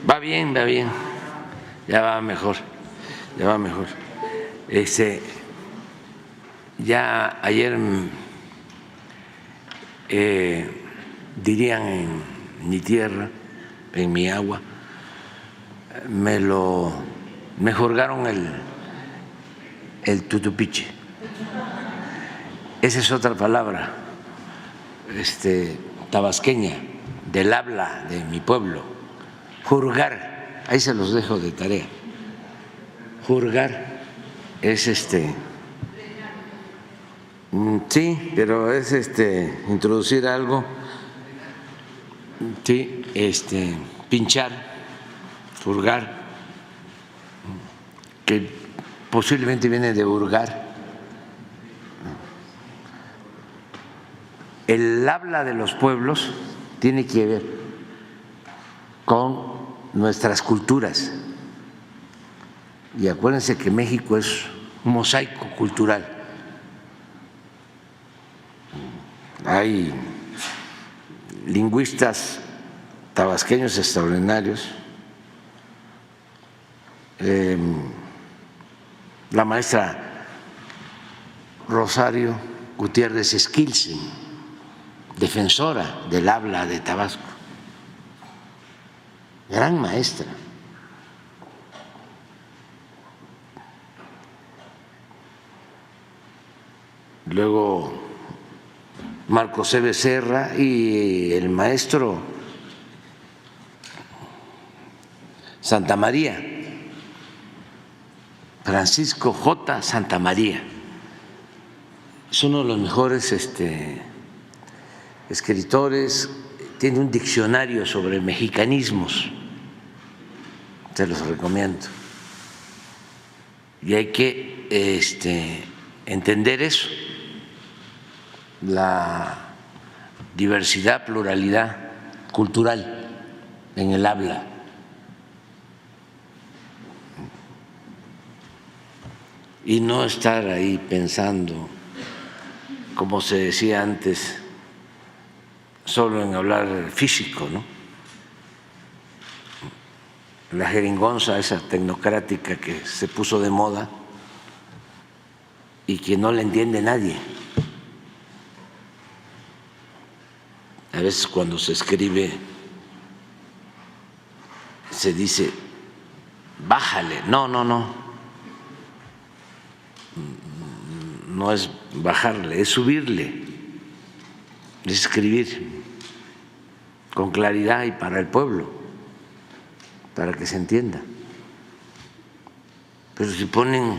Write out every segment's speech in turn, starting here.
Va bien, va bien. Ya va mejor, ya va mejor. Ya ayer dirían en mi tierra, en mi agua, me jurgaron el tutupiche. Esa es otra palabra tabasqueña del habla de mi pueblo. Jurgar, ahí se los dejo de tarea. Jurgar es sí, pero es introducir algo, sí, pinchar, hurgar, que posiblemente viene de hurgar. El habla de los pueblos tiene que ver con nuestras culturas. Y acuérdense que México es un mosaico cultural. Hay lingüistas tabasqueños extraordinarios. La maestra Rosario Gutiérrez Esquilsen, defensora del habla de Tabasco, gran maestra. Luego Marco C. Becerra y el maestro Santamaría, Francisco J. Santamaría. Es uno de los mejores escritores, tiene un diccionario sobre mexicanismos, se los recomiendo. Y hay que entender eso, la diversidad, pluralidad cultural en el habla. Y no estar ahí pensando, como se decía antes, solo en hablar físico, ¿no? La jeringonza esa tecnocrática que se puso de moda y que no la entiende nadie. A veces cuando se escribe se dice bájale, no, no es bajarle, es subirle, es escribir con claridad y para el pueblo, para que se entienda. Pero si ponen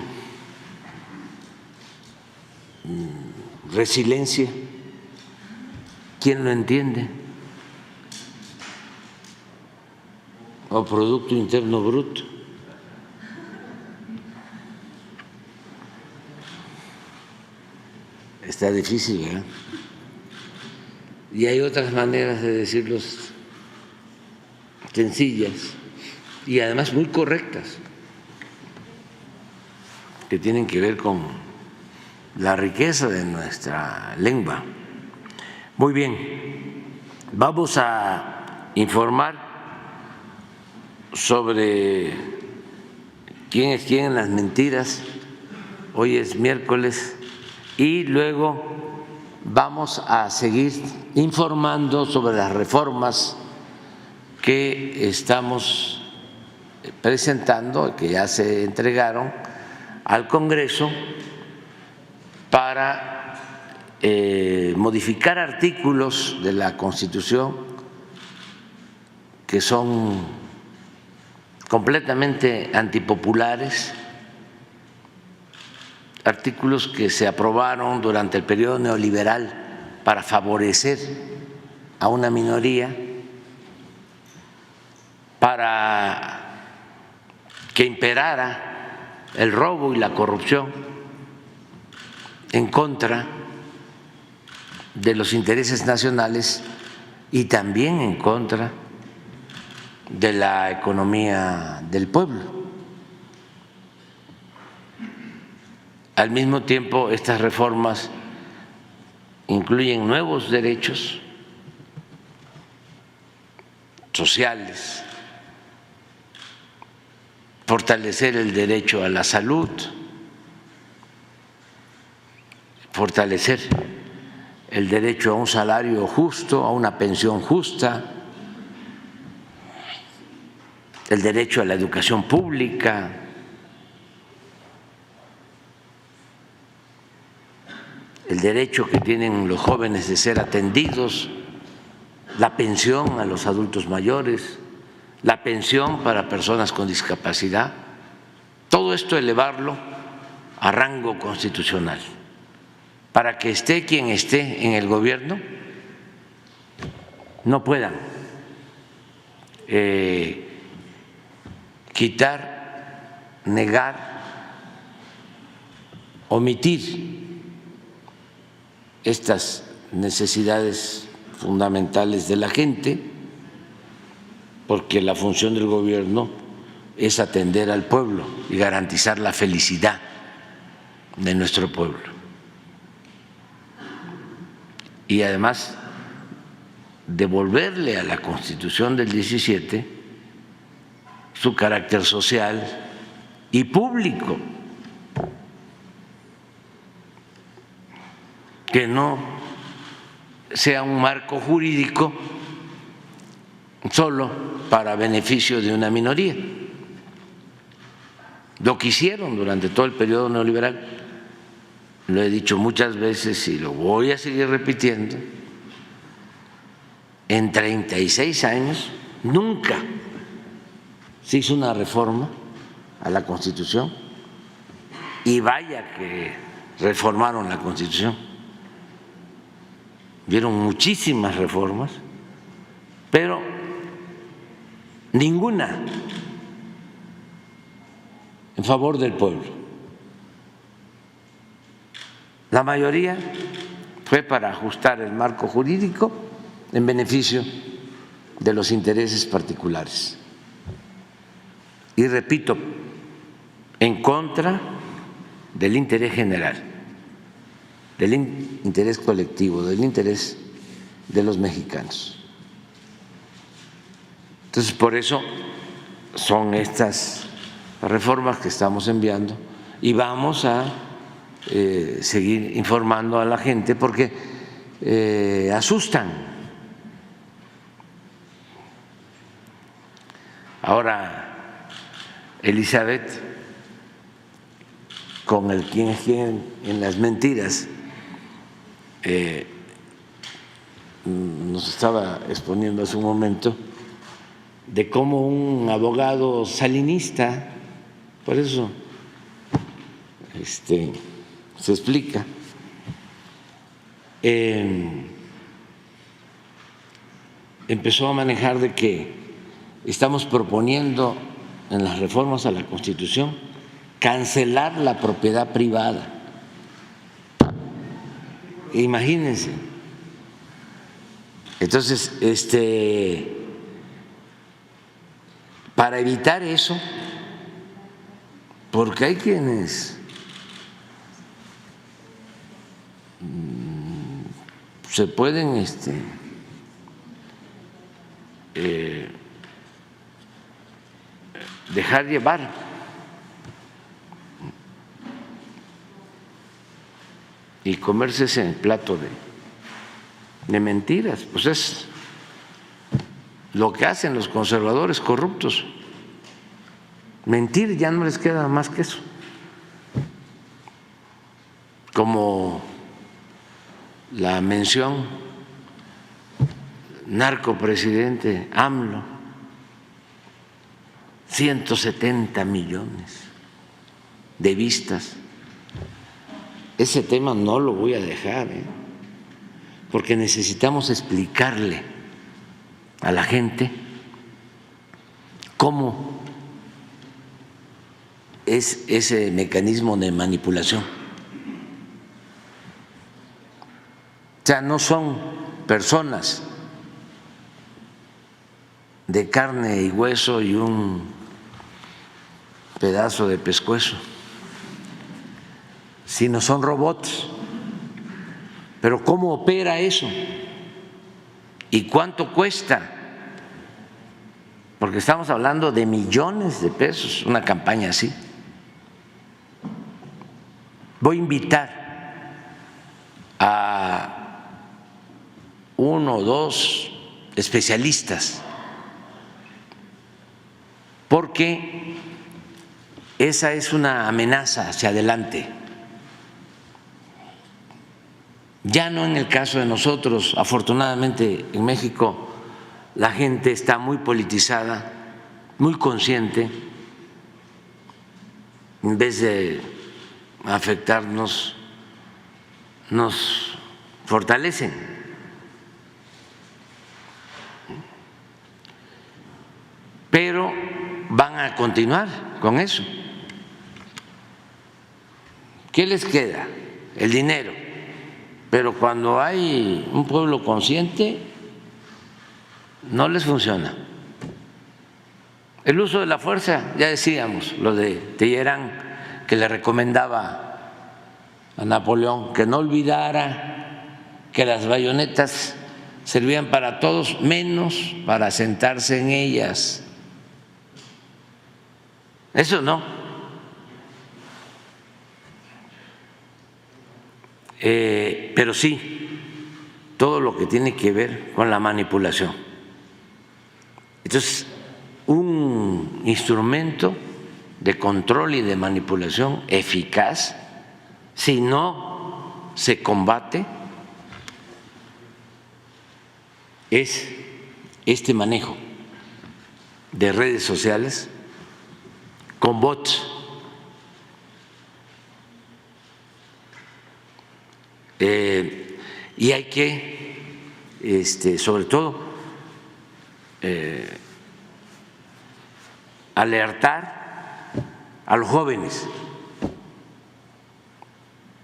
resiliencia, ¿quién lo entiende? O Producto Interno Bruto. Está difícil, ¿verdad? Y hay otras maneras de decirlos sencillas y además muy correctas, que tienen que ver con la riqueza de nuestra lengua. Muy bien, vamos a informar sobre quién es quién en las mentiras. Hoy es miércoles y luego vamos a seguir informando sobre las reformas que estamos presentando, que ya se entregaron al Congreso para modificar artículos de la Constitución que son completamente antipopulares, artículos que se aprobaron durante el periodo neoliberal para favorecer a una minoría, para que imperara el robo y la corrupción en contra de los intereses nacionales y también en contra de la economía del pueblo. Al mismo tiempo, estas reformas incluyen nuevos derechos sociales fortalecer el derecho a la salud, fortalecer el derecho a un salario justo, a una pensión justa, el derecho a la educación pública, el derecho que tienen los jóvenes de ser atendidos, la pensión a los adultos mayores, la pensión para personas con discapacidad, todo esto elevarlo a rango constitucional, para que esté quien esté en el gobierno no puedan quitar, negar, omitir estas necesidades fundamentales de la gente, porque la función del gobierno es atender al pueblo y garantizar la felicidad de nuestro pueblo. Y además devolverle a la Constitución del 17 su carácter social y público, que no sea un marco jurídico solo para beneficio de una minoría. Lo que hicieron durante todo el periodo neoliberal, lo he dicho muchas veces y lo voy a seguir repitiendo, en 36 años nunca se hizo una reforma a la Constitución, y vaya que reformaron la Constitución. Vieron muchísimas reformas, pero ninguna en favor del pueblo. La mayoría fue para ajustar el marco jurídico en beneficio de los intereses particulares. Y repito, en contra del interés general, del interés colectivo, del interés de los mexicanos. Entonces, por eso son estas reformas que estamos enviando y vamos a seguir informando a la gente porque asustan. Ahora, Elizabeth, con el quién es quién en las mentiras, nos estaba exponiendo hace un momento de cómo un abogado salinista, por eso se explica, empezó a manejar de que estamos proponiendo en las reformas a la Constitución cancelar la propiedad privada. Imagínense. Entonces, para evitar eso, porque hay quienes se pueden dejar llevar y comerse ese plato de mentiras, pues es lo que hacen los conservadores corruptos. Mentir, ya no les queda más que eso. Como la mención narcopresidente AMLO, 170 millones de vistas. Ese tema no lo voy a dejar, porque necesitamos explicarle a la gente cómo es ese mecanismo de manipulación. O sea, no son personas de carne y hueso y un pedazo de pescuezo, sino son robots. Pero ¿cómo opera eso? ¿Y cuánto cuesta? porque estamos hablando de millones de pesos, una campaña así. Voy a invitar a 1 o 2 especialistas, porque esa es una amenaza hacia adelante. Ya no en el caso de nosotros, afortunadamente en México la gente está muy politizada, muy consciente, en vez de afectarnos, nos fortalecen. Pero van a continuar con eso. ¿Qué les queda? El dinero. Pero cuando hay un pueblo consciente, no les funciona. El uso de la fuerza, ya decíamos, lo de Talleyrand, que le recomendaba a Napoleón que no olvidara que las bayonetas servían para todos menos para sentarse en ellas. Eso no. Pero sí, todo lo que tiene que ver con la manipulación. Entonces, un instrumento de control y de manipulación eficaz, si no se combate, es este manejo de redes sociales con bots. Y hay que, sobre todo, alertar a los jóvenes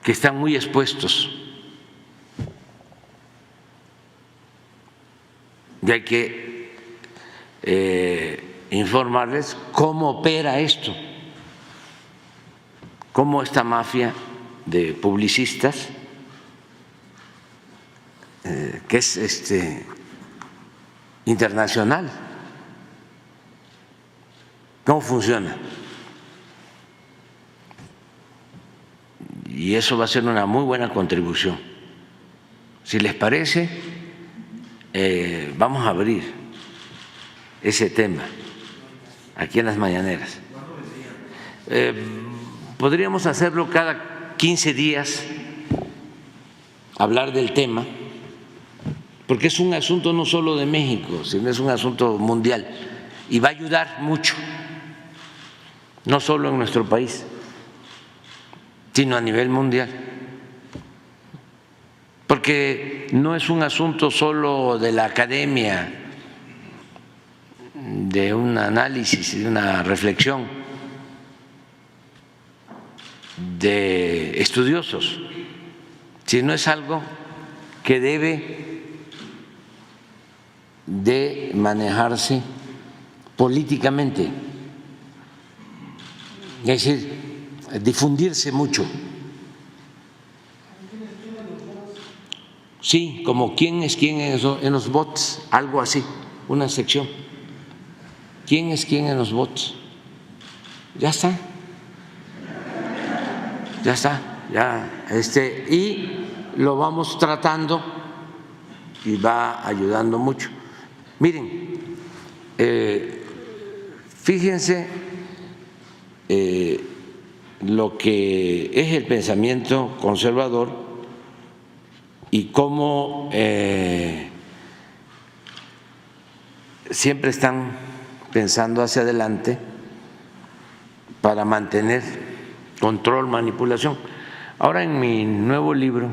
que están muy expuestos, y hay que informarles cómo opera esto, cómo esta mafia de publicistas, que es internacional, cómo funciona. Y eso va a ser una muy buena contribución. Si les parece, vamos a abrir ese tema aquí en las mañaneras. Podríamos hacerlo cada 15 días, hablar del tema, porque es un asunto no solo de México, sino es un asunto mundial y va a ayudar mucho, no solo en nuestro país, sino a nivel mundial, porque no es un asunto solo de la academia, de un análisis, de una reflexión de estudiosos, sino es algo que debe de manejarse políticamente, es decir, difundirse mucho. Sí, como quién es quién en los bots, algo así, una sección. ¿Quién es quién en los bots? Ya está. Ya está, ya y lo vamos tratando y va ayudando mucho. Miren, fíjense lo que es el pensamiento conservador y cómo siempre están pensando hacia adelante para mantener control, manipulación. Ahora en mi nuevo libro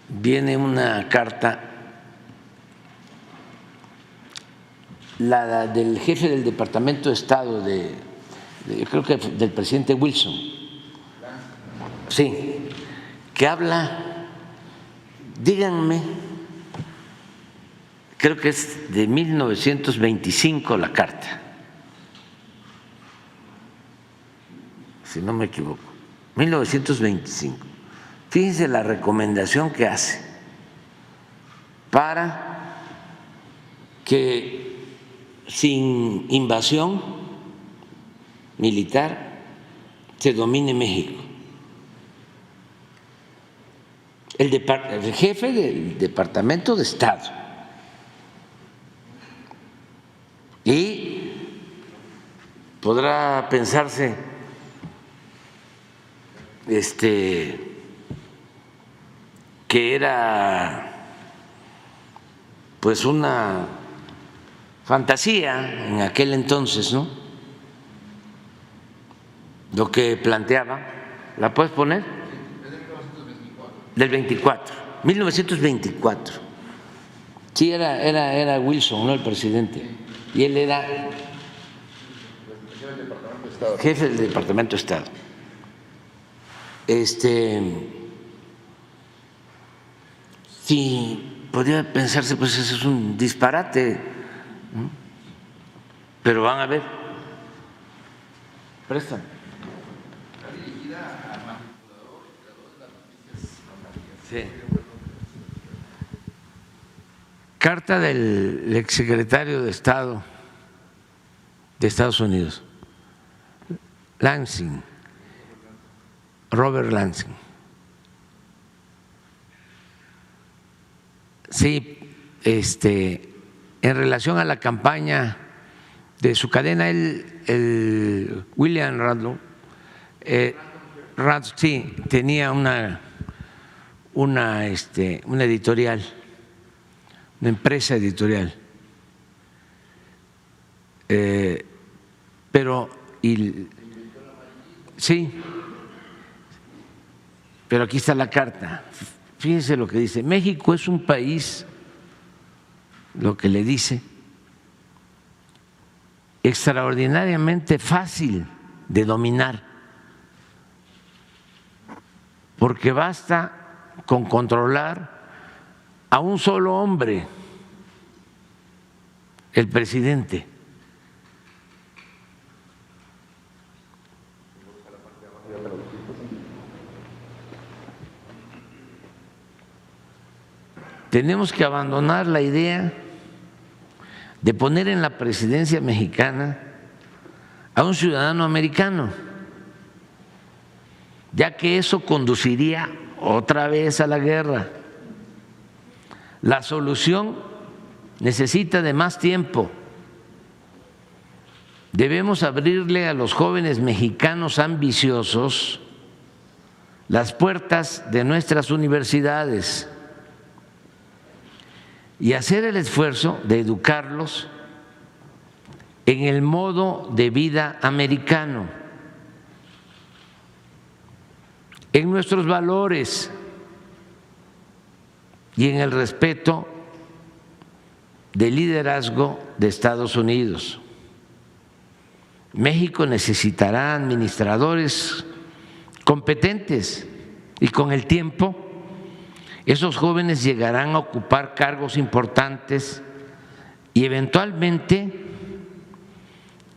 viene una carta, la del jefe del Departamento de Estado creo que del presidente Wilson, sí, que habla, díganme, creo que es de 1925 la carta, si no me equivoco, 1925. Fíjense la recomendación que hace para que sin invasión militar se domine México. El jefe del Departamento de Estado y podrá pensarse que era pues una fantasía en aquel entonces, ¿no? Lo que planteaba, ¿la puedes poner? Del 24, 1924. Sí, era Wilson, ¿no? El presidente. Y él era jefe del Departamento de Estado. Sí, podría pensarse, pues eso es un disparate, ¿no? Pero van a ver. Prestan. Sí. Carta del exsecretario de Estado de Estados Unidos, Lansing, Robert Lansing. Sí, en relación a la campaña de su cadena, el William Randall, sí, tenía una editorial, una empresa editorial, sí, pero aquí está la carta. Fíjense lo que dice: México es un país, lo que le dice, extraordinariamente fácil de dominar, porque basta con controlar a un solo hombre, el presidente. Tenemos que abandonar la idea de poner en la presidencia mexicana a un ciudadano americano, ya que eso conduciría otra vez a la guerra. La solución necesita de más tiempo. Debemos abrirle a los jóvenes mexicanos ambiciosos las puertas de nuestras universidades y hacer el esfuerzo de educarlos en el modo de vida americano, en nuestros valores y en el respeto del liderazgo de Estados Unidos. México necesitará administradores competentes y con el tiempo esos jóvenes llegarán a ocupar cargos importantes y eventualmente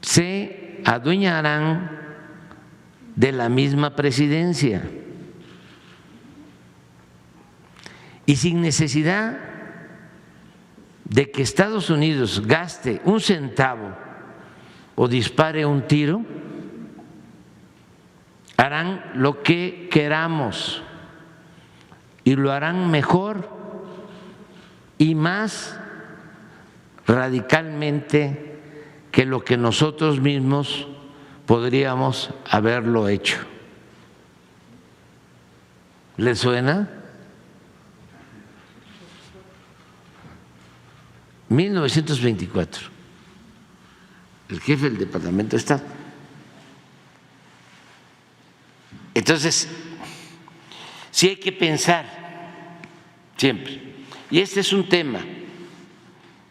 se adueñarán de la misma presidencia. Y sin necesidad de que Estados Unidos gaste un centavo o dispare un tiro, harán lo que queramos y lo harán mejor y más radicalmente que lo que nosotros mismos podríamos haberlo hecho. ¿Les suena? 1924, el jefe del Departamento de Estado. Entonces, sí hay que pensar siempre, y este es un tema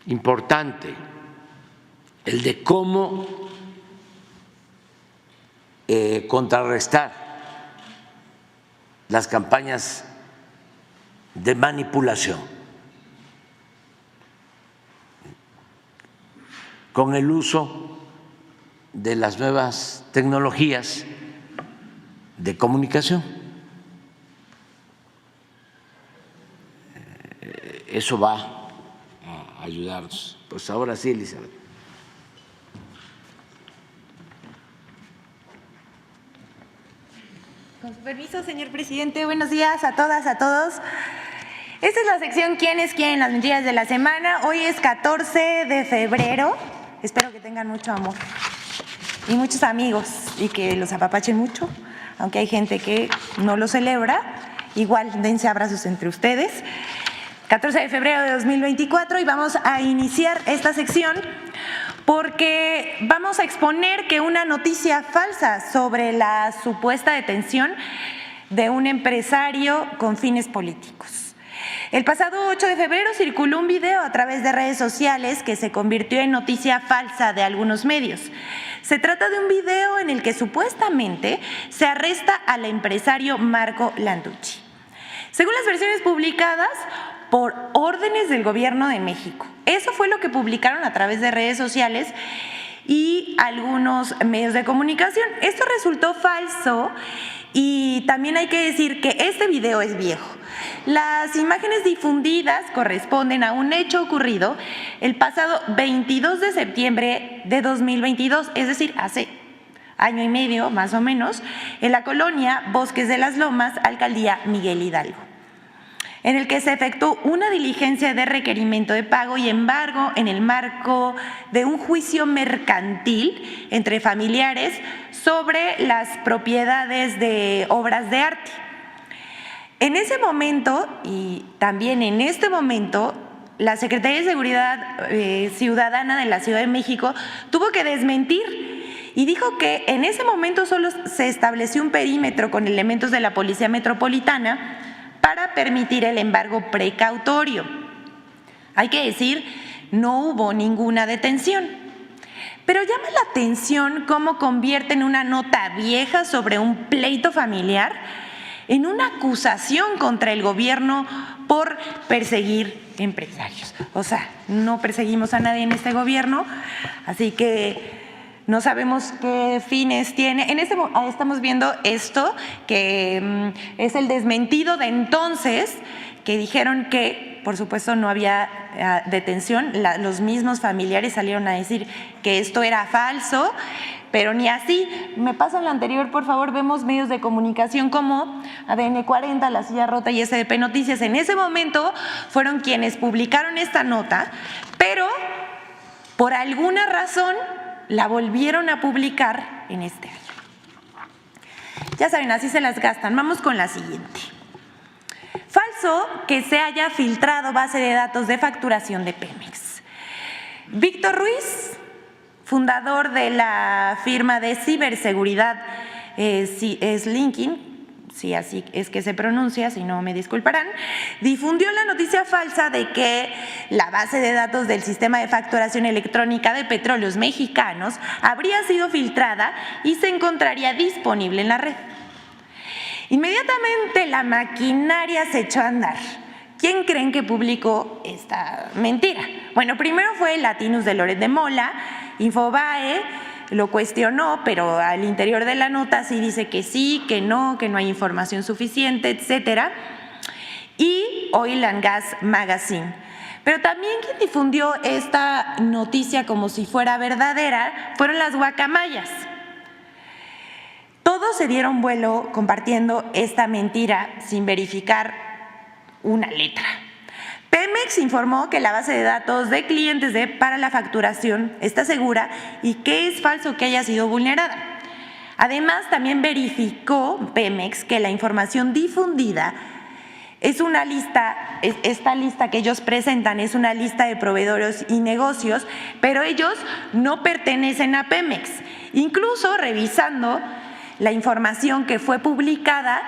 importante, el de cómo contrarrestar las campañas de manipulación con el uso de las nuevas tecnologías de comunicación. Eso va a ayudarnos. Pues ahora sí, Elizabeth. Con su permiso, señor presidente, buenos días a todas, a todos. Esta es la sección ¿Quién es quién? Las mentiras de la semana. Hoy es 14 de febrero. Espero que tengan mucho amor y muchos amigos y que los apapachen mucho, aunque hay gente que no lo celebra. Igual, dense abrazos entre ustedes. 14 de febrero de 2024 y vamos a iniciar esta sección porque vamos a exponer que una noticia falsa sobre la supuesta detención de un empresario con fines políticos. El pasado 8 de febrero circuló un video a través de redes sociales que se convirtió en noticia falsa de algunos medios. Se trata de un video en el que supuestamente se arresta al empresario Marco Landucci. Según las versiones publicadas, por órdenes del Gobierno de México. Eso fue lo que publicaron a través de redes sociales y algunos medios de comunicación. Esto resultó falso y también hay que decir que este video es viejo. Las imágenes difundidas corresponden a un hecho ocurrido el pasado 22 de septiembre de 2022, es decir, hace año y medio más o menos, en la colonia Bosques de las Lomas, alcaldía Miguel Hidalgo, en el que se efectuó una diligencia de requerimiento de pago y embargo en el marco de un juicio mercantil entre familiares sobre las propiedades de obras de arte. En ese momento y también en este momento, la Secretaría de Seguridad Ciudadana de la Ciudad de México tuvo que desmentir y dijo que en ese momento solo se estableció un perímetro con elementos de la Policía Metropolitana para permitir el embargo precautorio. Hay que decir, no hubo ninguna detención. Pero llama la atención cómo convierten una nota vieja sobre un pleito familiar en una acusación contra el gobierno por perseguir empresarios. O sea, no perseguimos a nadie en este gobierno, así que no sabemos qué fines tiene. Estamos viendo esto, que es el desmentido de entonces, que dijeron que, por supuesto, no había detención. Los mismos familiares salieron a decir que esto era falso, pero ni así. Me pasan la anterior, por favor. Vemos medios de comunicación como ADN 40, La Silla Rota y SDP Noticias. En ese momento fueron quienes publicaron esta nota, pero por alguna razón la volvieron a publicar en este año. Ya saben, así se las gastan. Vamos con la siguiente. Falso que se haya filtrado base de datos de facturación de Pemex. Víctor Ruiz, fundador de la firma de ciberseguridad Slinking, si así es que se pronuncia, si no me disculparán, difundió la noticia falsa de que la base de datos del sistema de facturación electrónica de Petróleos Mexicanos habría sido filtrada y se encontraría disponible en la red. Inmediatamente la maquinaria se echó a andar. ¿Quién creen que publicó esta mentira? Bueno, primero fue Latinus de Loret de Mola. Infobae lo cuestionó, pero al interior de la nota sí dice que sí, que no hay información suficiente, etcétera. Y Oil and Gas Magazine. Pero también quien difundió esta noticia como si fuera verdadera fueron las guacamayas. Todos se dieron vuelo compartiendo esta mentira sin verificar una letra. Pemex informó que la base de datos de clientes para la facturación está segura y que es falso que haya sido vulnerada. Además, también verificó Pemex que la información difundida es una lista, esta lista que ellos presentan es una lista de proveedores y negocios, pero ellos no pertenecen a Pemex. Incluso revisando la información que fue publicada,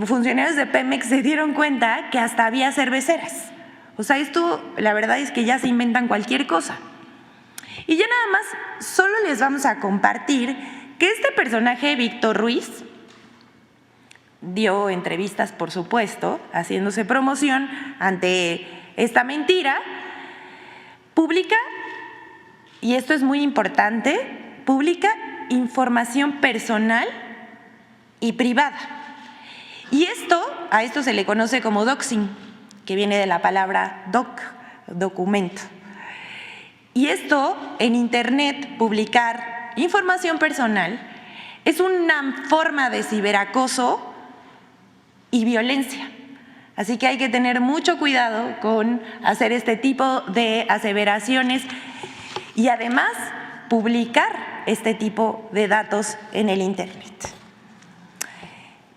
funcionarios de Pemex se dieron cuenta que hasta había cerveceras. O sea, esto la verdad es que ya se inventan cualquier cosa. Y ya nada más, solo les vamos a compartir que este personaje, Víctor Ruiz, dio entrevistas, por supuesto, haciéndose promoción ante esta mentira, publica, y esto es muy importante, publica información personal y privada. Y a esto se le conoce como doxing, que viene de la palabra documento. Y esto en Internet, publicar información personal, es una forma de ciberacoso y violencia. Así que hay que tener mucho cuidado con hacer este tipo de aseveraciones y además publicar este tipo de datos en el Internet.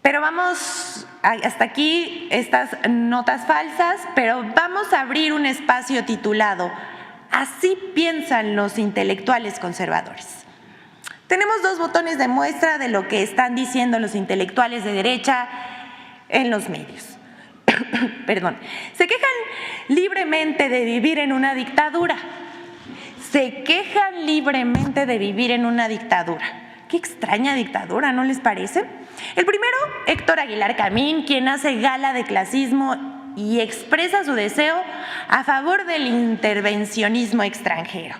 Pero vamos, hasta aquí estas notas falsas, pero vamos a abrir un espacio titulado "Así piensan los intelectuales conservadores". Tenemos dos botones de muestra de lo que están diciendo los intelectuales de derecha en los medios. Perdón. Se quejan libremente de vivir en una dictadura. Se quejan libremente de vivir en una dictadura. Qué extraña dictadura, ¿no les parece? El primero, Héctor Aguilar Camín, quien hace gala de clasismo y expresa su deseo a favor del intervencionismo extranjero.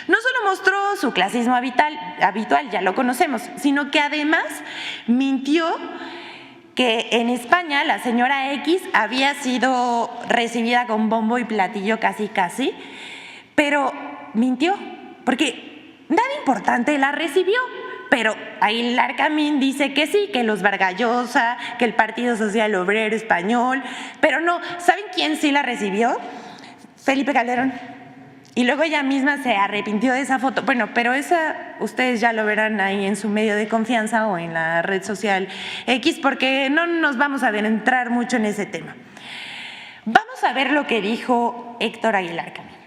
No solo mostró su clasismo habitual, ya lo conocemos, sino que además mintió que en España la señora X había sido recibida con bombo y platillo casi, pero mintió, porque nada importante la recibió. Pero Aguilar Camín dice que sí, que los Vargas Llosa, que el Partido Social Obrero Español, pero no, ¿saben quién sí la recibió? Felipe Calderón. Y luego ella misma se arrepintió de esa foto. Bueno, pero esa ustedes ya lo verán ahí en su medio de confianza o en la red social X, porque no nos vamos a adentrar mucho en ese tema. Vamos a ver lo que dijo Héctor Aguilar Camín.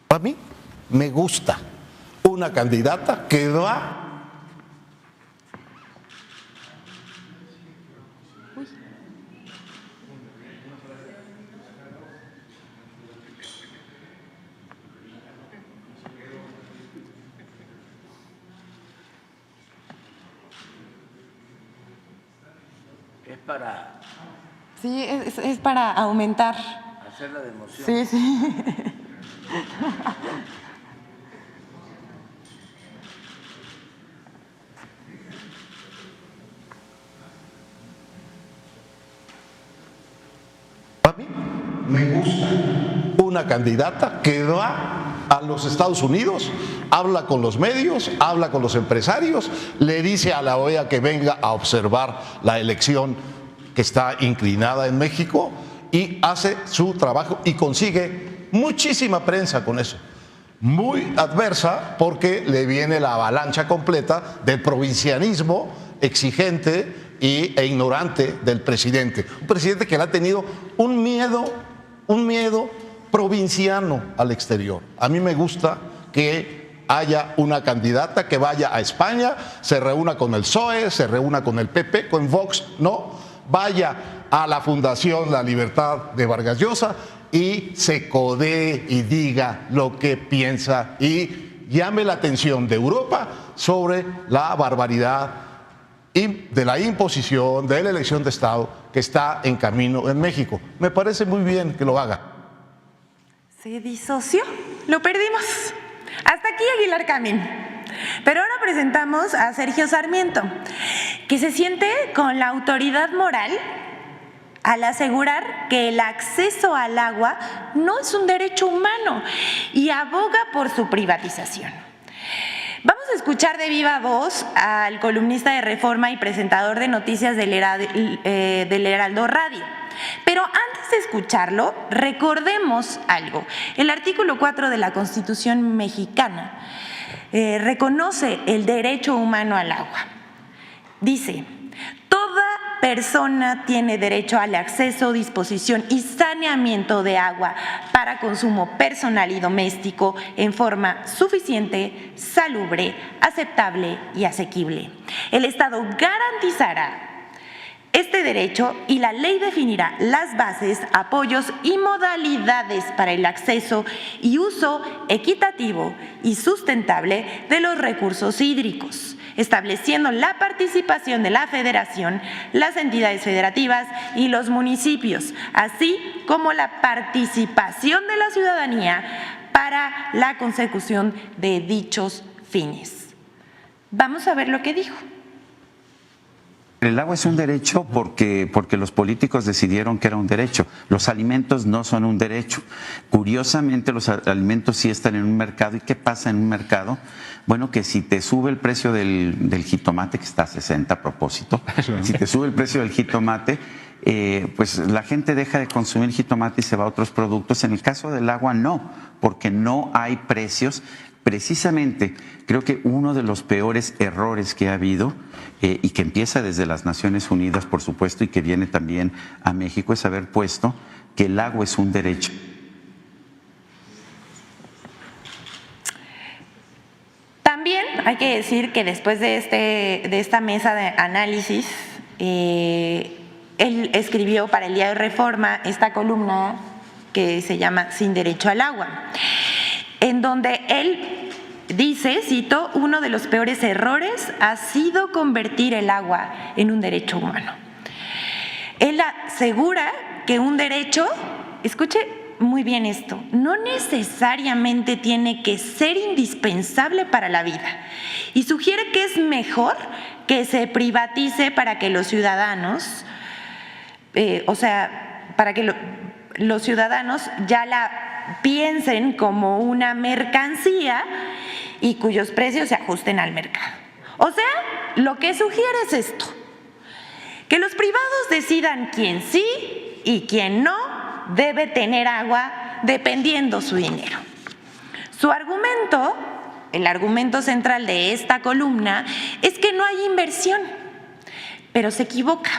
A mí me gusta una candidata que va es para sí, es para aumentar hacerla de emoción. Sí, sí. A mí me gusta una candidata que va a los Estados Unidos, habla con los medios, habla con los empresarios, le dice a la OEA que venga a observar la elección que está inclinada en México y hace su trabajo y consigue muchísima prensa con eso. Muy adversa porque le viene la avalancha completa del provincianismo exigente e ignorante del presidente. Un presidente que le ha tenido un miedo provinciano al exterior. A mí me gusta que haya una candidata que vaya a España, se reúna con el PSOE, se reúna con el PP, con Vox, no, vaya a la Fundación La Libertad de Vargas Llosa y se codee y diga lo que piensa y llame la atención de Europa sobre la barbaridad de la imposición de la elección de Estado que está en camino en México. Me parece muy bien que lo haga. Se disoció, lo perdimos. Hasta aquí Aguilar Camín. Pero ahora presentamos a Sergio Sarmiento, que se siente con la autoridad moral al asegurar que el acceso al agua no es un derecho humano y aboga por su privatización. Vamos a escuchar de viva voz al columnista de Reforma y presentador de noticias del Heraldo Radio. Pero antes de escucharlo, recordemos algo. El artículo 4 de la Constitución mexicana reconoce el derecho humano al agua. Dice: toda persona tiene derecho al acceso, disposición y saneamiento de agua para consumo personal y doméstico en forma suficiente, salubre, aceptable y asequible. El Estado garantizará este derecho y la ley definirá las bases, apoyos y modalidades para el acceso y uso equitativo y sustentable de los recursos hídricos, estableciendo la participación de la Federación, las entidades federativas y los municipios, así como la participación de la ciudadanía para la consecución de dichos fines. Vamos a ver lo que dijo. El agua es un derecho porque los políticos decidieron que era un derecho. Los alimentos no son un derecho. Curiosamente, los alimentos sí están en un mercado. ¿Y qué pasa en un mercado? Bueno, que si te sube el precio del jitomate, que está a 60 a propósito, si te sube el precio del jitomate, pues la gente deja de consumir jitomate y se va a otros productos. En el caso del agua no, porque no hay precios. Precisamente, creo que uno de los peores errores que ha habido, y que empieza desde las Naciones Unidas, por supuesto, y que viene también a México, es haber puesto que el agua es un derecho. También hay que decir que después de esta mesa de análisis, él escribió para el Diario Reforma esta columna que se llama Sin Derecho al Agua, en donde él dice, cito, uno de los peores errores ha sido convertir el agua en un derecho humano. Él asegura que un derecho, escuche muy bien esto, no necesariamente tiene que ser indispensable para la vida y sugiere que es mejor que se privatice para que los ciudadanos, para que los ciudadanos ya la piensen como una mercancía y cuyos precios se ajusten al mercado. O sea, lo que sugiere es esto, que los privados decidan quién sí y quién no debe tener agua dependiendo su dinero. Su argumento, el argumento central de esta columna, es que no hay inversión, pero se equivoca.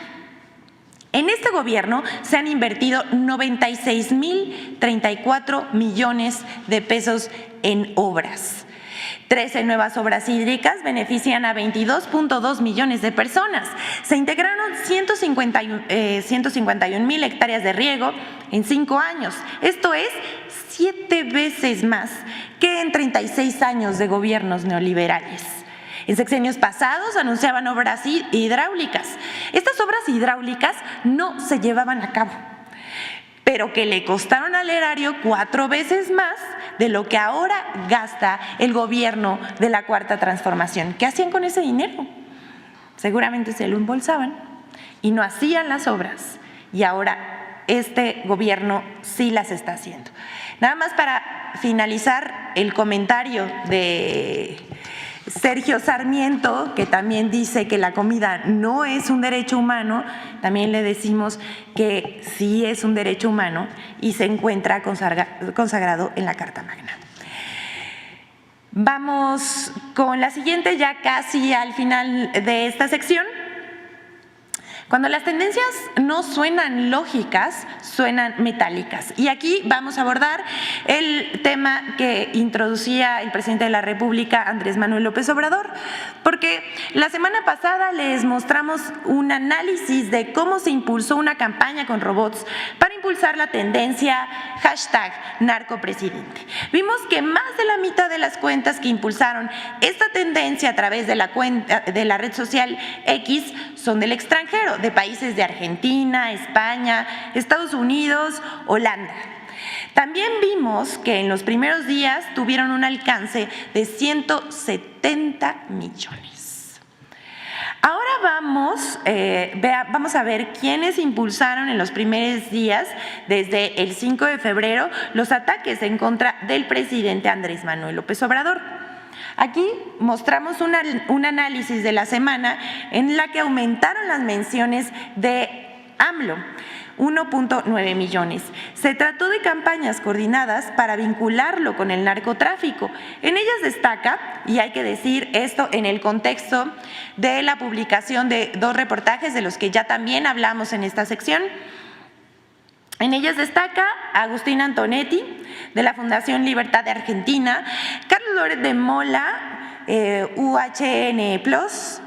En este gobierno se han invertido 96,034 millones de pesos en obras. 13 nuevas obras hídricas benefician a 22.2 millones de personas. Se integraron 151,000 hectáreas de riego en 5 años. Esto es 7 veces más que en 36 años de gobiernos neoliberales. En sexenios pasados anunciaban obras hidráulicas. Estas obras hidráulicas no se llevaban a cabo, pero que le costaron al erario 4 veces más de lo que ahora gasta el gobierno de la Cuarta Transformación. ¿Qué hacían con ese dinero? Seguramente se lo embolsaban y no hacían las obras, y ahora este gobierno sí las está haciendo. Nada más para finalizar el comentario de Sergio Sarmiento, que también dice que la comida no es un derecho humano, también le decimos que sí es un derecho humano y se encuentra consagrado en la Carta Magna. Vamos con la siguiente, ya casi al final de esta sección. Cuando las tendencias no suenan lógicas, suenan metálicas. Y aquí vamos a abordar el tema que introducía el presidente de la República, Andrés Manuel López Obrador, porque la semana pasada les mostramos un análisis de cómo se impulsó una campaña con robots para impulsar la tendencia #narcopresidente. Vimos que más de la mitad de las cuentas que impulsaron esta tendencia a través de la red social X son del extranjero, de países de Argentina, España, Estados Unidos, Holanda. También vimos que en los primeros días tuvieron un alcance de 170 millones. Ahora vamos a ver quiénes impulsaron en los primeros días, desde el 5 de febrero, los ataques en contra del presidente Andrés Manuel López Obrador. Aquí mostramos un análisis de la semana en la que aumentaron las menciones de AMLO, 1.9 millones. Se trató de campañas coordinadas para vincularlo con el narcotráfico. En ellas destaca, y hay que decir esto en el contexto de la publicación de 2 reportajes de los que ya también hablamos en esta sección. En ellas destaca Agustín Antonetti, de la Fundación Libertad de Argentina, Carlos Loret de Mola, UHN Plus,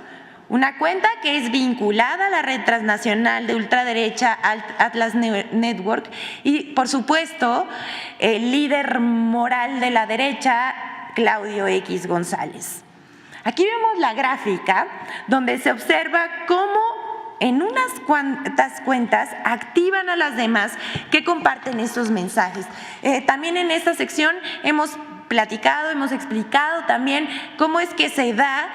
una cuenta que es vinculada a la red transnacional de ultraderecha Atlas Network, y por supuesto el líder moral de la derecha, Claudio X González. Aquí vemos la gráfica donde se observa cómo en unas cuantas cuentas activan a las demás que comparten estos mensajes. También en esta sección hemos platicado, hemos explicado también cómo es que se da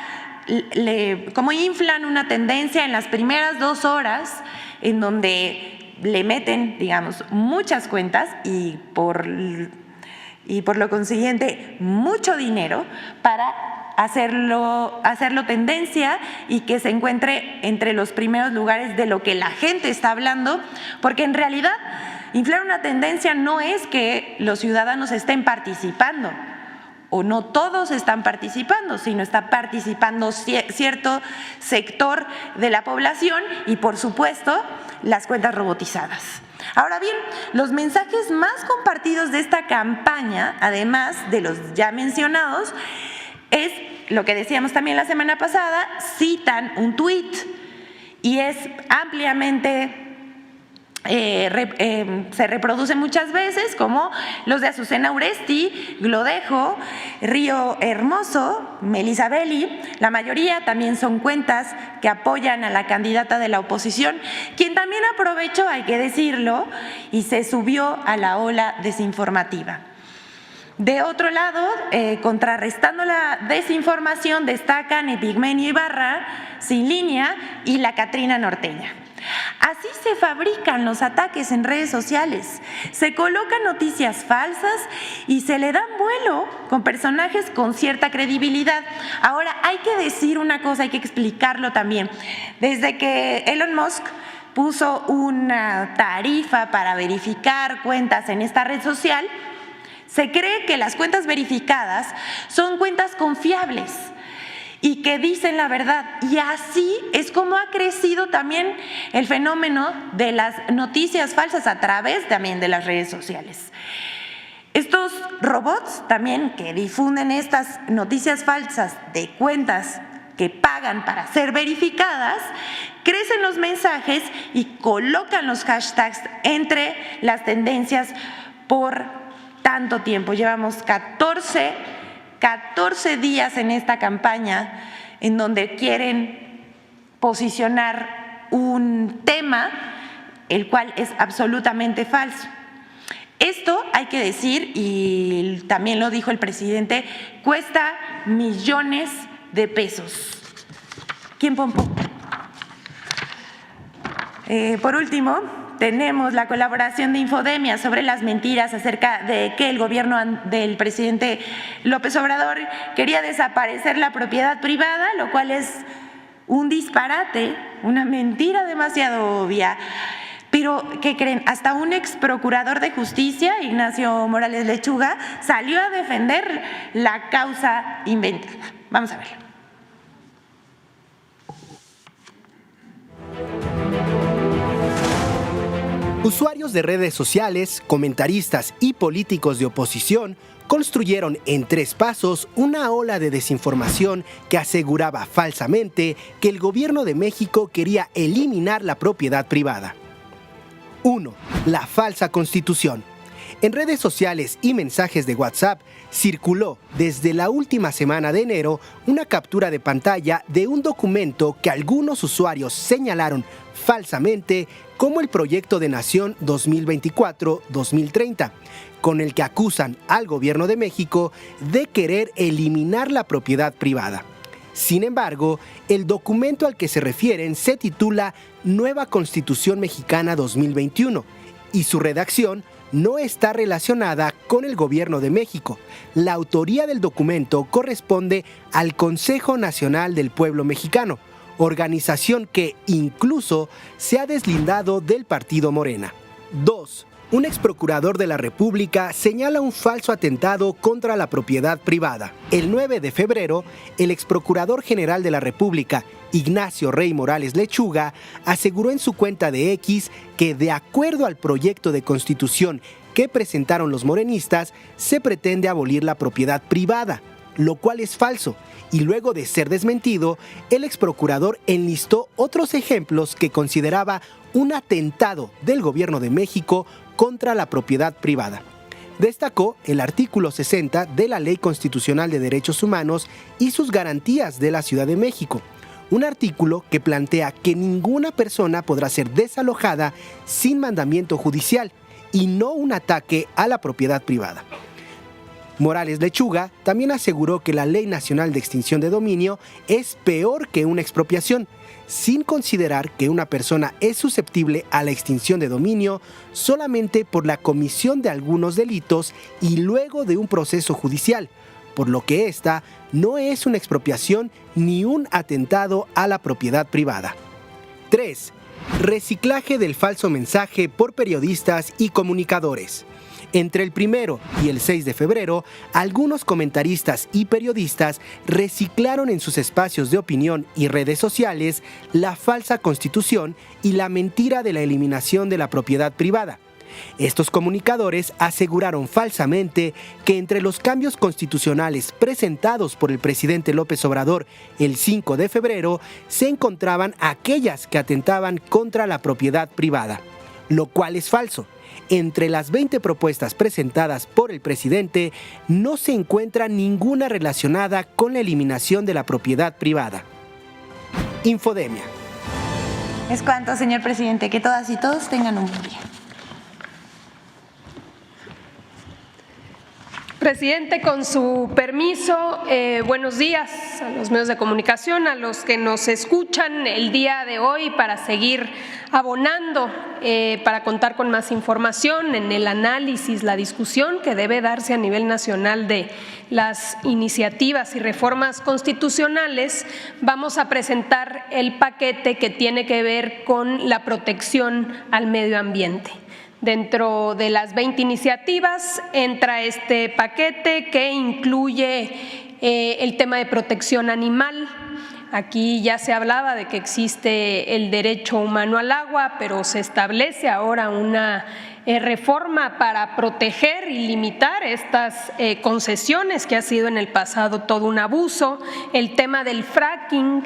como inflan una tendencia en las primeras 2 horas, en donde le meten, digamos, muchas cuentas y por lo consiguiente mucho dinero para hacerlo tendencia y que se encuentre entre los primeros lugares de lo que la gente está hablando, porque en realidad inflar una tendencia no es que los ciudadanos estén participando, o no todos están participando, sino está participando cierto sector de la población y, por supuesto, las cuentas robotizadas. Ahora bien, los mensajes más compartidos de esta campaña, además de los ya mencionados, es lo que decíamos también la semana pasada, citan un tuit y es ampliamente se reproduce muchas veces, como los de Azucena Uresti, Glodejo, Río Hermoso, Melissa Belli. La mayoría también son cuentas que apoyan a la candidata de la oposición, quien también aprovechó, hay que decirlo, y se subió a la ola desinformativa. De otro lado, contrarrestando la desinformación, destacan Epigmenio Ibarra, Sin Línea y la Catrina Norteña. Así se fabrican los ataques en redes sociales, se colocan noticias falsas y se le dan vuelo con personajes con cierta credibilidad. Ahora, hay que decir una cosa, hay que explicarlo también. Desde que Elon Musk puso una tarifa para verificar cuentas en esta red social, se cree que las cuentas verificadas son cuentas confiables y que dicen la verdad. Y así es como ha crecido también el fenómeno de las noticias falsas a través también de las redes sociales. Estos robots también que difunden estas noticias falsas de cuentas que pagan para ser verificadas, crecen los mensajes y colocan los hashtags entre las tendencias por tanto tiempo. Llevamos 14 días en esta campaña en donde quieren posicionar un tema el cual es absolutamente falso. Esto, hay que decir, y también lo dijo el presidente, cuesta millones de pesos. ¿Quién pompo? Por último, tenemos la colaboración de Infodemia sobre las mentiras acerca de que el gobierno del presidente López Obrador quería desaparecer la propiedad privada, lo cual es un disparate, una mentira demasiado obvia. Pero, ¿qué creen? Hasta un ex procurador de justicia, Ignacio Morales Lechuga, salió a defender la causa inventada. Vamos a verlo. Usuarios de redes sociales, comentaristas y políticos de oposición construyeron en 3 pasos una ola de desinformación que aseguraba falsamente que el gobierno de México quería eliminar la propiedad privada. 1. La falsa constitución. En redes sociales y mensajes de WhatsApp circuló desde la última semana de enero una captura de pantalla de un documento que algunos usuarios señalaron falsamente como el Proyecto de Nación 2024-2030, con el que acusan al gobierno de México de querer eliminar la propiedad privada. Sin embargo, el documento al que se refieren se titula Nueva Constitución Mexicana 2021 y su redacción no está relacionada con el gobierno de México. La autoría del documento corresponde al Consejo Nacional del Pueblo Mexicano, organización que incluso se ha deslindado del partido Morena. 2. Un exprocurador de la República señala un falso atentado contra la propiedad privada. El 9 de febrero, el exprocurador general de la República, Ignacio Rey Morales Lechuga, aseguró en su cuenta de X que, de acuerdo al proyecto de constitución que presentaron los morenistas, se pretende abolir la propiedad privada, lo cual es falso. Y luego de ser desmentido, el exprocurador enlistó otros ejemplos que consideraba un atentado del gobierno de México contra la propiedad privada. Destacó el artículo 60 de la Ley Constitucional de Derechos Humanos y sus garantías de la Ciudad de México, un artículo que plantea que ninguna persona podrá ser desalojada sin mandamiento judicial y no un ataque a la propiedad privada. Morales Lechuga también aseguró que la Ley Nacional de Extinción de Dominio es peor que una expropiación, sin considerar que una persona es susceptible a la extinción de dominio solamente por la comisión de algunos delitos y luego de un proceso judicial, por lo que esta no es una expropiación ni un atentado a la propiedad privada. 3. Reciclaje del falso mensaje por periodistas y comunicadores. Entre el 1 y el 6 de febrero, algunos comentaristas y periodistas reciclaron en sus espacios de opinión y redes sociales la falsa constitución y la mentira de la eliminación de la propiedad privada. Estos comunicadores aseguraron falsamente que entre los cambios constitucionales presentados por el presidente López Obrador el 5 de febrero se encontraban aquellas que atentaban contra la propiedad privada, lo cual es falso. Entre las 20 propuestas presentadas por el presidente no se encuentra ninguna relacionada con la eliminación de la propiedad privada. Infodemia. Es cuanto, señor presidente. Que todas y todos tengan un buen día. Presidente, con su permiso, buenos días a los medios de comunicación, a los que nos escuchan el día de hoy para seguir abonando, para contar con más información en el análisis, la discusión que debe darse a nivel nacional de las iniciativas y reformas constitucionales. Vamos a presentar el paquete que tiene que ver con la protección al medio ambiente. Dentro de las 20 iniciativas entra este paquete que incluye el tema de protección animal. Aquí ya se hablaba de que existe el derecho humano al agua, pero se establece ahora una reforma para proteger y limitar estas concesiones que ha sido en el pasado todo un abuso, el tema del fracking,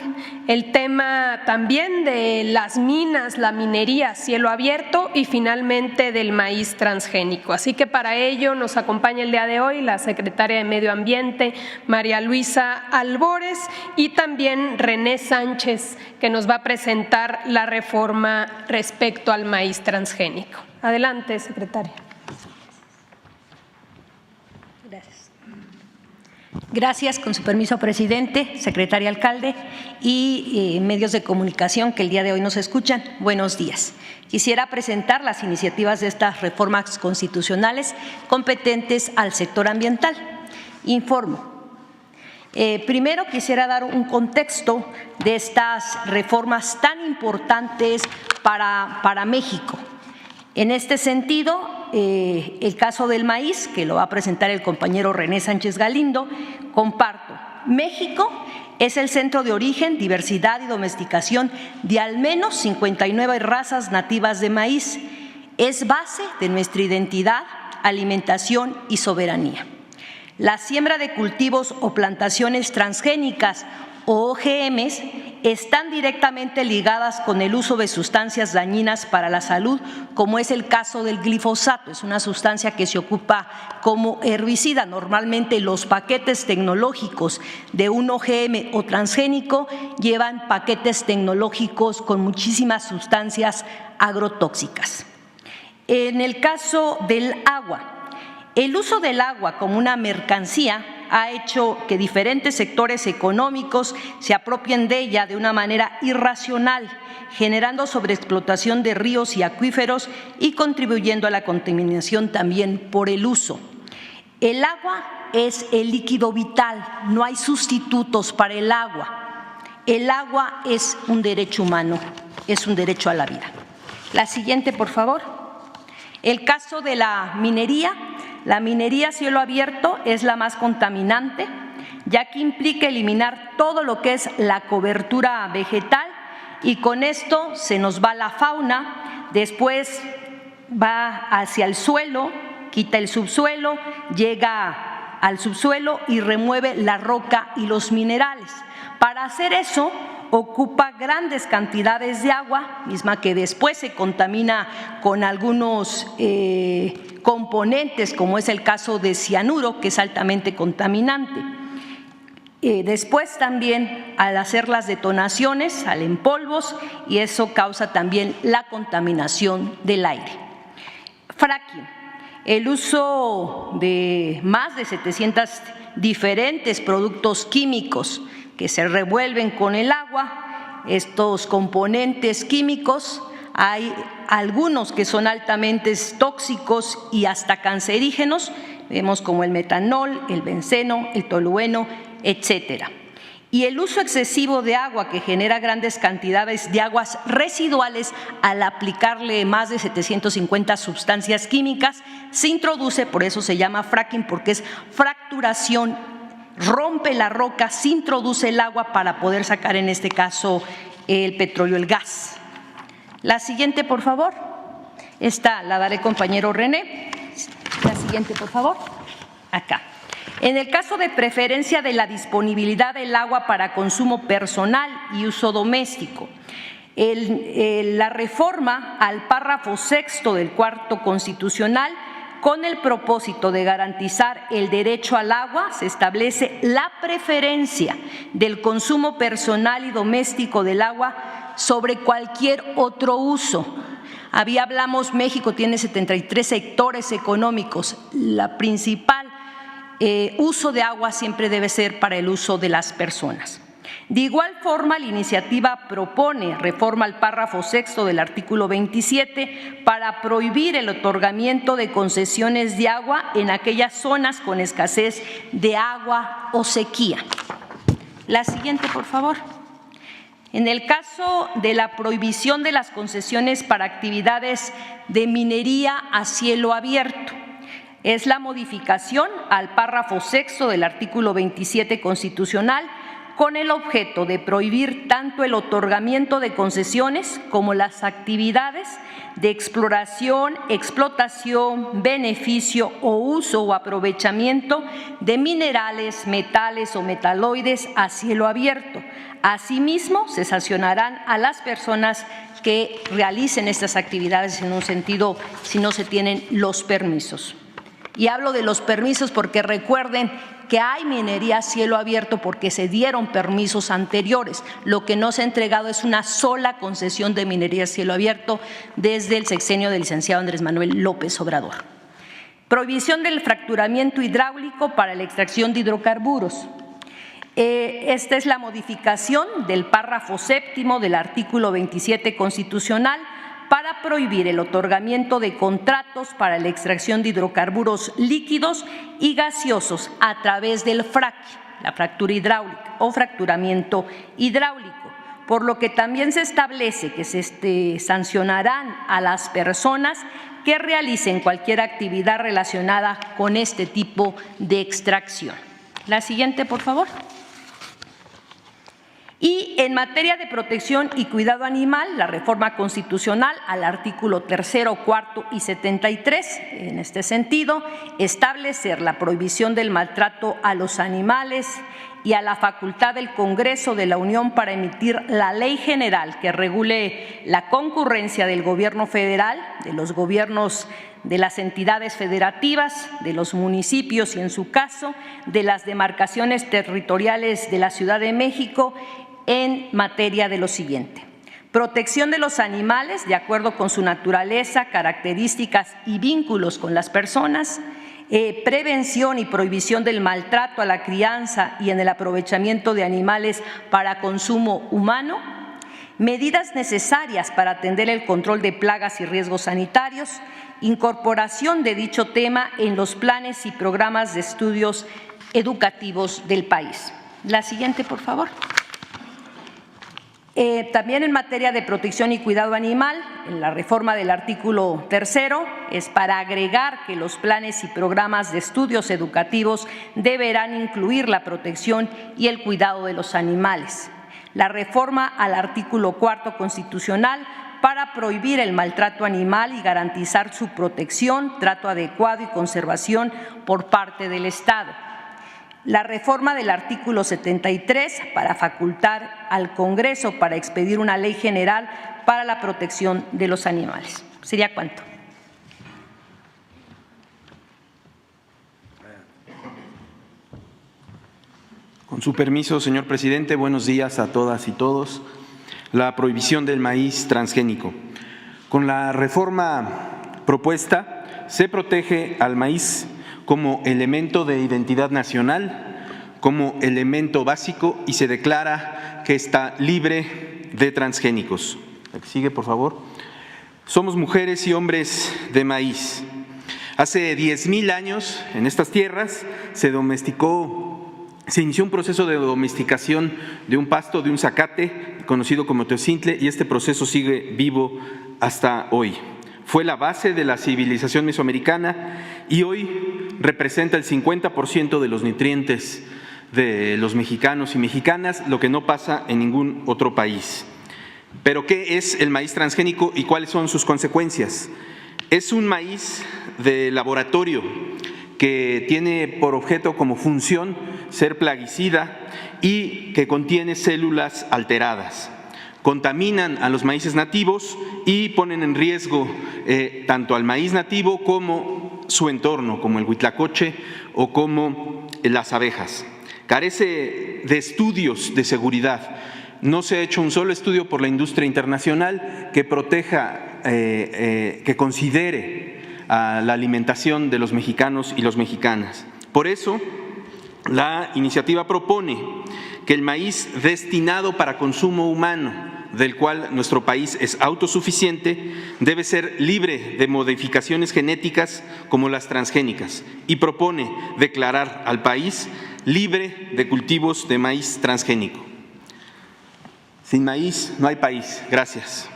el tema también de las minas, la minería a cielo abierto y finalmente del maíz transgénico. Así que para ello nos acompaña el día de hoy la secretaria de Medio Ambiente, María Luisa Albores, y también René Sánchez, que nos va a presentar la reforma respecto al maíz transgénico. Adelante, secretaria. Gracias. Gracias, con su permiso, presidente, secretaria alcalde y medios de comunicación que el día de hoy nos escuchan. Buenos días. Quisiera presentar las iniciativas de estas reformas constitucionales competentes al sector ambiental. Informo. Primero quisiera dar un contexto de estas reformas tan importantes para México. En este sentido, el caso del maíz, que lo va a presentar el compañero René Sánchez Galindo, comparto. México es el centro de origen, diversidad y domesticación de al menos 59 razas nativas de maíz. Es base de nuestra identidad, alimentación y soberanía. La siembra de cultivos o plantaciones transgénicas o OGMs están directamente ligadas con el uso de sustancias dañinas para la salud, como es el caso del glifosato. Es una sustancia que se ocupa como herbicida. Normalmente los paquetes tecnológicos de un OGM o transgénico llevan paquetes tecnológicos con muchísimas sustancias agrotóxicas. En el caso del agua, el uso del agua como una mercancía ha hecho que diferentes sectores económicos se apropien de ella de una manera irracional, generando sobreexplotación de ríos y acuíferos y contribuyendo a la contaminación también por el uso. El agua es el líquido vital, no hay sustitutos para el agua. El agua es un derecho humano, es un derecho a la vida. La siguiente, por favor. El caso de la minería. La minería a cielo abierto es la más contaminante, ya que implica eliminar todo lo que es la cobertura vegetal y con esto se nos va la fauna, después va hacia el suelo, quita el subsuelo, llega al subsuelo y remueve la roca y los minerales. Para hacer eso ocupa grandes cantidades de agua, misma que después se contamina con algunos componentes, como es el caso de cianuro, que es altamente contaminante. Después también, al hacer las detonaciones, salen polvos y eso causa también la contaminación del aire. Fracking. el uso de más de 700 diferentes productos químicos que se revuelven con el agua. Estos componentes químicos, hay algunos que son altamente tóxicos y hasta cancerígenos, vemos como el metanol, el benceno, el tolueno, etcétera. Y el uso excesivo de agua, que genera grandes cantidades de aguas residuales al aplicarle más de 750 sustancias químicas, se introduce, por eso se llama fracking, porque es fracturación, rompe la roca, se introduce el agua para poder sacar en este caso el petróleo, el gas. La siguiente, por favor. Esta la daré, compañero René. La siguiente, por favor. Acá. En el caso de preferencia de la disponibilidad del agua para consumo personal y uso doméstico, la reforma al párrafo 6º del cuarto constitucional, con el propósito de garantizar el derecho al agua, se establece la preferencia del consumo personal y doméstico del agua sobre cualquier otro uso. Hablamos, México tiene 73 sectores económicos. La principal uso de agua siempre debe ser para el uso de las personas. De igual forma, la iniciativa propone reforma al párrafo 6º del artículo 27 para prohibir el otorgamiento de concesiones de agua en aquellas zonas con escasez de agua o sequía. La siguiente, por favor. En el caso de la prohibición de las concesiones para actividades de minería a cielo abierto, es la modificación al párrafo 6º del artículo 27 constitucional, con el objeto de prohibir tanto el otorgamiento de concesiones como las actividades de exploración, explotación, beneficio o uso o aprovechamiento de minerales, metales o metaloides a cielo abierto. Asimismo, se sancionarán a las personas que realicen estas actividades en un sentido si no se tienen los permisos. Y hablo de los permisos porque recuerden que hay minería a cielo abierto porque se dieron permisos anteriores. Lo que no se ha entregado es una sola concesión de minería a cielo abierto desde el sexenio del licenciado Andrés Manuel López Obrador. Prohibición del fracturamiento hidráulico para la extracción de hidrocarburos. Esta es la modificación del párrafo 7º del artículo 27 constitucional para prohibir el otorgamiento de contratos para la extracción de hidrocarburos líquidos y gaseosos a través del fracking, la fractura hidráulica o fracturamiento hidráulico, por lo que también se establece que se sancionarán a las personas que realicen cualquier actividad relacionada con este tipo de extracción. La siguiente, por favor. Y en materia de protección y cuidado animal, la reforma constitucional al artículo 3º, 4º y 73, en este sentido, establecer la prohibición del maltrato a los animales y a la facultad del Congreso de la Unión para emitir la ley general que regule la concurrencia del gobierno federal, de los gobiernos de las entidades federativas, de los municipios y, en su caso, de las demarcaciones territoriales de la Ciudad de México en materia de lo siguiente: protección de los animales de acuerdo con su naturaleza, características y vínculos con las personas, prevención y prohibición del maltrato a la crianza y en el aprovechamiento de animales para consumo humano, medidas necesarias para atender el control de plagas y riesgos sanitarios, incorporación de dicho tema en los planes y programas de estudios educativos del país. La siguiente, por favor. También en materia de protección y cuidado animal, en la reforma del artículo 3º, es para agregar que los planes y programas de estudios educativos deberán incluir la protección y el cuidado de los animales. La reforma al artículo 4º constitucional para prohibir el maltrato animal y garantizar su protección, trato adecuado y conservación por parte del Estado. La reforma del artículo 73 para facultar al Congreso para expedir una ley general para la protección de los animales. ¿Sería cuánto? Con su permiso, señor presidente, buenos días a todas y todos. La prohibición del maíz transgénico. Con la reforma propuesta se protege al maíz como elemento de identidad nacional, como elemento básico y se declara que está libre de transgénicos. La que sigue, por favor. Somos mujeres y hombres de maíz. Hace 10,000 años en estas tierras se inició un proceso de domesticación de un pasto, de un zacate, conocido como teocintle, y este proceso sigue vivo hasta hoy. Fue la base de la civilización mesoamericana y hoy representa el 50% de los nutrientes de los mexicanos y mexicanas, lo que no pasa en ningún otro país. Pero ¿qué es el maíz transgénico y cuáles son sus consecuencias? Es un maíz de laboratorio que tiene por objeto como función ser plaguicida y que contiene células alteradas. Contaminan a los maíces nativos y ponen en riesgo tanto al maíz nativo como su entorno, como el huitlacoche o como las abejas. Carece de estudios de seguridad. No se ha hecho un solo estudio por la industria internacional que proteja, que considere a la alimentación de los mexicanos y las mexicanas. Por eso, la iniciativa propone que el maíz destinado para consumo humano, del cual nuestro país es autosuficiente, debe ser libre de modificaciones genéticas como las transgénicas y propone declarar al país libre de cultivos de maíz transgénico. Sin maíz no hay país. Gracias.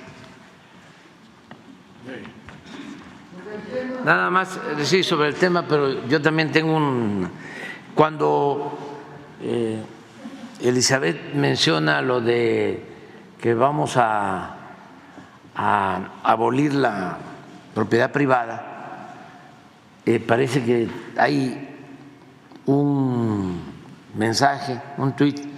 Nada más decir sobre el tema, pero yo también tengo cuando Elizabeth menciona lo de que vamos a abolir la propiedad privada, parece que hay un mensaje, un tuit